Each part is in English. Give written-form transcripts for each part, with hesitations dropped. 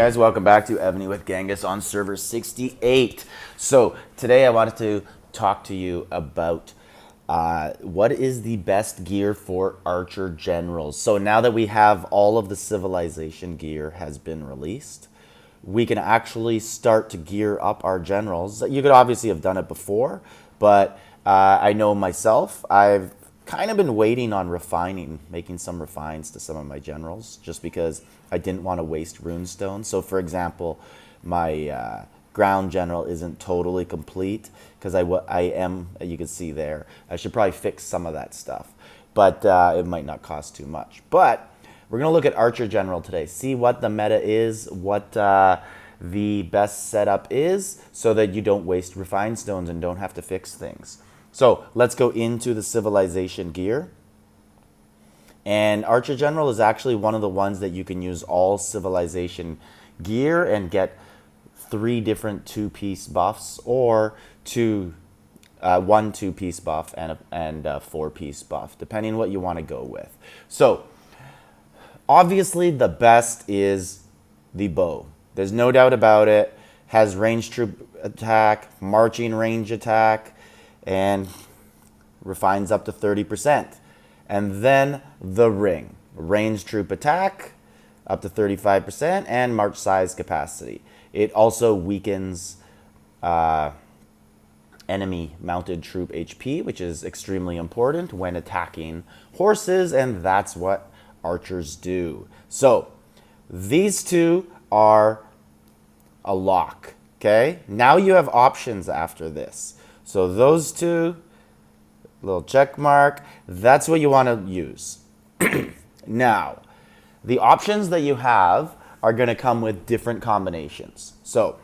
guys, welcome back to Evony with Genghis on server 68. So today I wanted to talk to you about what is the best gear for Archer generals. So now that we have all of the civilization gear has been released, we can actually start to gear up our generals. You could obviously have done it before, but I know myself, I've kind of been waiting on making some refines to some of my generals, just because I didn't want to waste runestone. So for example, my ground general isn't totally complete because I am, you can see there, I should probably fix some of that stuff, but it might not cost too much. But we're going to look at Archer general today, see what the meta is, what the best setup is, so that you don't waste refine stones and don't have to fix things. So let's go into the civilization gear. And Archer General is actually one of the ones that you can use all civilization gear and get 3 different 2-piece buffs, or one 2-piece buff and a 4-piece buff, depending what you want to go with. So obviously the best is the bow. There's no doubt about it. Has ranged troop attack, marching range attack, and refines up to 30%. And then the ring, ranged troop attack up to 35%, and march size capacity. It also weakens enemy mounted troop HP, which is extremely important when attacking horses, and that's what archers do. So these two are a lock. Okay, now you have options after this. So those two, little check mark, that's what you want to use. Now, the options that you have are going to come with different combinations. So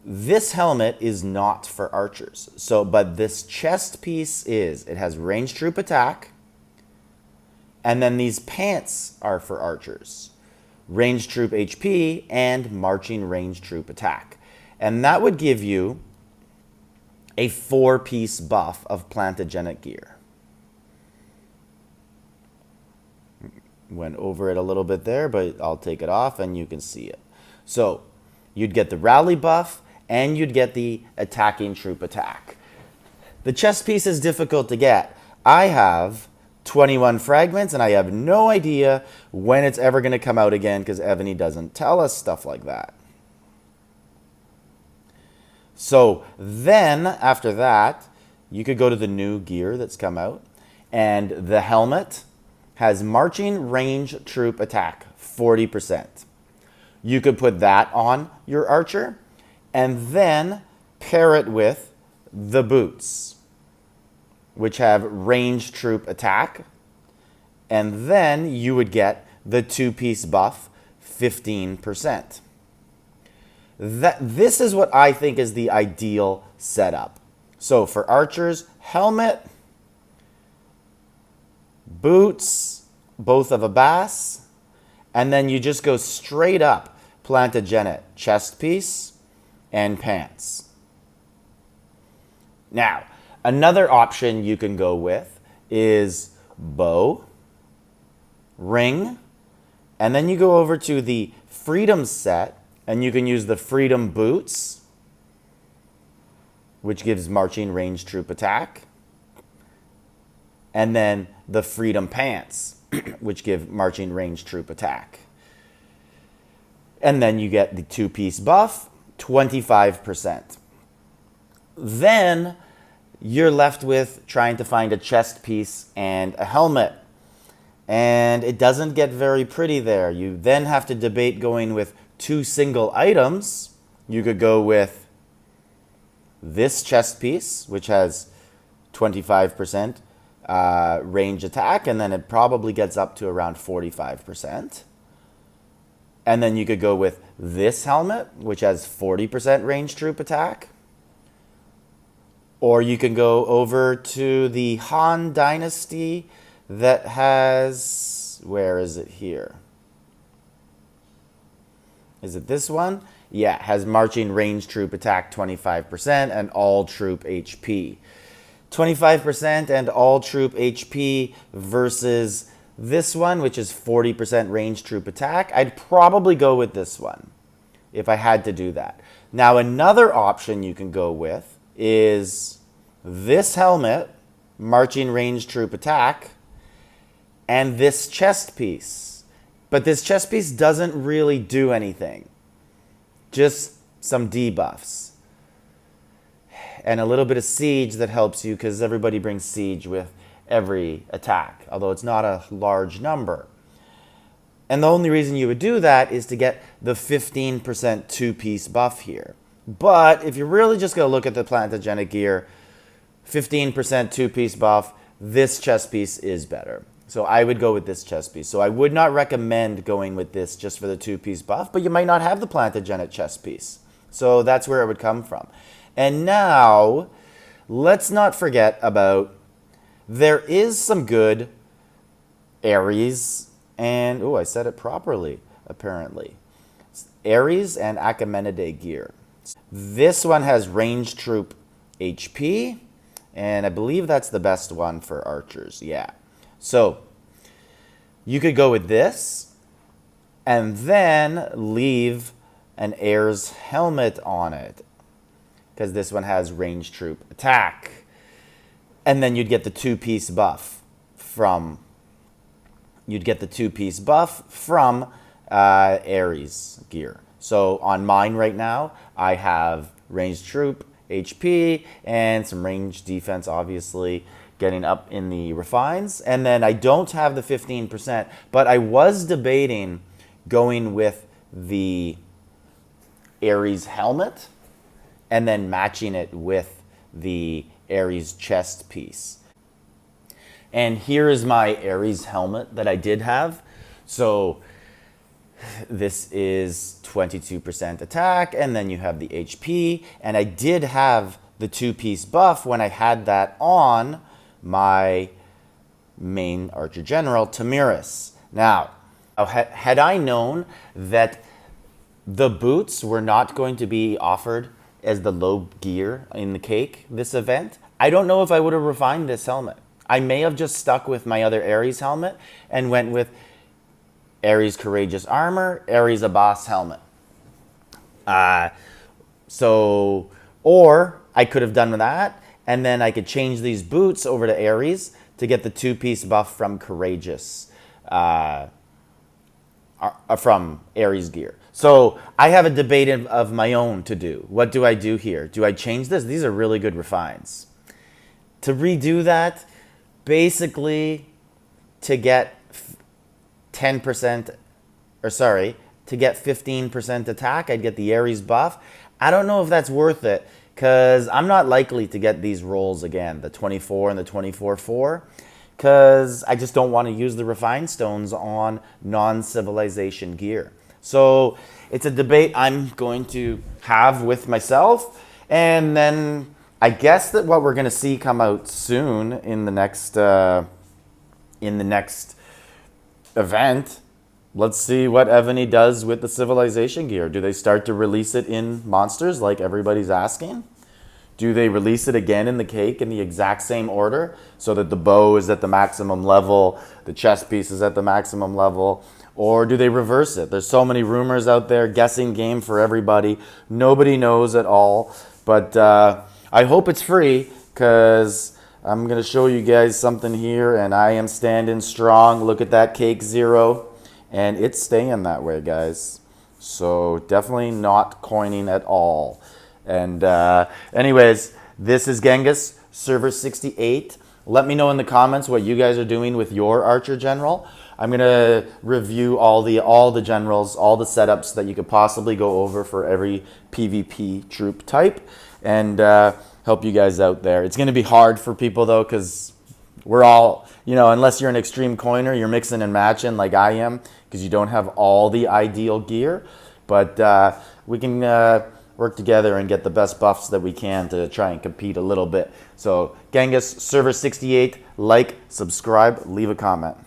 this helmet is not for archers. But this chest piece is. It has ranged troop attack. And then these pants are for archers. Ranged troop HP and marching ranged troop attack. And that would give you a 4-piece buff of plantogenic gear. Went over it a little bit there, but I'll take it off and you can see it. So you'd get the rally buff and you'd get the attacking troop attack. The chest piece is difficult to get. I have 21 fragments and I have no idea when it's ever going to come out again, because Evony doesn't tell us stuff like that. So then after that, you could go to the new gear that's come out, and the helmet has marching range troop attack 40%. You could put that on your archer and then pair it with the boots, which have range troop attack, and then you would get the 2-piece buff 15%. This is what I think is the ideal setup. So for archers, helmet, boots, both of a bass, and then you just go straight up plantogenic chest piece and pants. Now, another option you can go with is bow, ring, and then you go over to the freedom set, and you can use the freedom boots, which gives marching range troop attack, and then the freedom pants, which give marching range troop attack. And then you get the 2-piece buff, 25%. Then you're left with trying to find a chest piece and a helmet. And it doesn't get very pretty there. You then have to debate going with 2 single items. You could go with this chest piece, which has 25% range attack, and then it probably gets up to around 45%. And then you could go with this helmet, which has 40% range troop attack. Or you can go over to the Han Dynasty that has, where is it here? Is it this one? Yeah, has marching range troop attack 25% and all troop HP. 25% and all troop HP versus this one, which is 40% range troop attack, I'd probably go with this one if I had to do that. Now, another option you can go with is this helmet, marching range troop attack, and this chest piece. But this chest piece doesn't really do anything. Just some debuffs. And a little bit of siege that helps you because everybody brings siege with every attack, although it's not a large number. And the only reason you would do that is to get the 15% two-piece buff here. But if you're really just going to look at the plantogenic gear, 15% two-piece buff, this chest piece is better. So I would go with this chest piece. So I would not recommend going with this just for the two-piece buff, but you might not have the plantogenic chest piece. So that's where it would come from. And now, let's not forget about, there is some good Aries and, oh, I said it properly, apparently. Aries and Achemenidae gear. This one has range troop HP, and I believe that's the best one for archers, yeah. So, you could go with this, and then leave an Aries helmet on it, because this one has range troop attack. And then you'd get the two-piece buff from Aries gear. So on mine right now, I have range troop, HP, and some range defense, obviously, getting up in the refines. And then I don't have the 15%, but I was debating going with the Aries helmet and then matching it with the Aries chest piece. And here is my Aries helmet that I did have. So this is 22% attack, and then you have the HP, and I did have the two-piece buff when I had that on my main Archer General, Tamiris. Now, had I known that the boots were not going to be offered as the low gear in the cake this event, I don't know if I would have refined this helmet. I may have just stuck with my other Aries helmet and went with Aries Courageous Armor, Aries Abbas helmet. Or I could have done that, and then I could change these boots over to Aries to get the two-piece buff from Courageous, from Aries Gear. So I have a debate of my own to do. What do I do here? Do I change this? These are really good refines. To redo that, basically to get 10%, to get 15% attack, I'd get the Aries buff. I don't know if that's worth it because I'm not likely to get these rolls again, the 24 and the 24-4, because I just don't want to use the refined stones on non-civilization gear. So it's a debate I'm going to have with myself, and then I guess that what we're going to see come out soon in the next event. Let's see what Evony does with the civilization gear. Do they start to release it in monsters like everybody's asking? Do they release it again in the cake in the exact same order so that the bow is at the maximum level, the chest piece is at the maximum level? Or do they reverse it? There's so many rumors out there, guessing game for everybody. Nobody knows at all. But I hope it's free because I'm going to show you guys something here, and I am standing strong. Look at that cake 0, and it's staying that way, guys. So definitely not coining at all. And anyways, this is Genghis, server 68. Let me know in the comments what you guys are doing with your Archer General. I'm going to review all the generals, all the setups that you could possibly go over for every PvP troop type, and help you guys out there. It's going to be hard for people, though, because we're all, unless you're an extreme coiner, you're mixing and matching like I am, because you don't have all the ideal gear. But we can work together and get the best buffs that we can to try and compete a little bit. So Genghis, server 68, like, subscribe, leave a comment.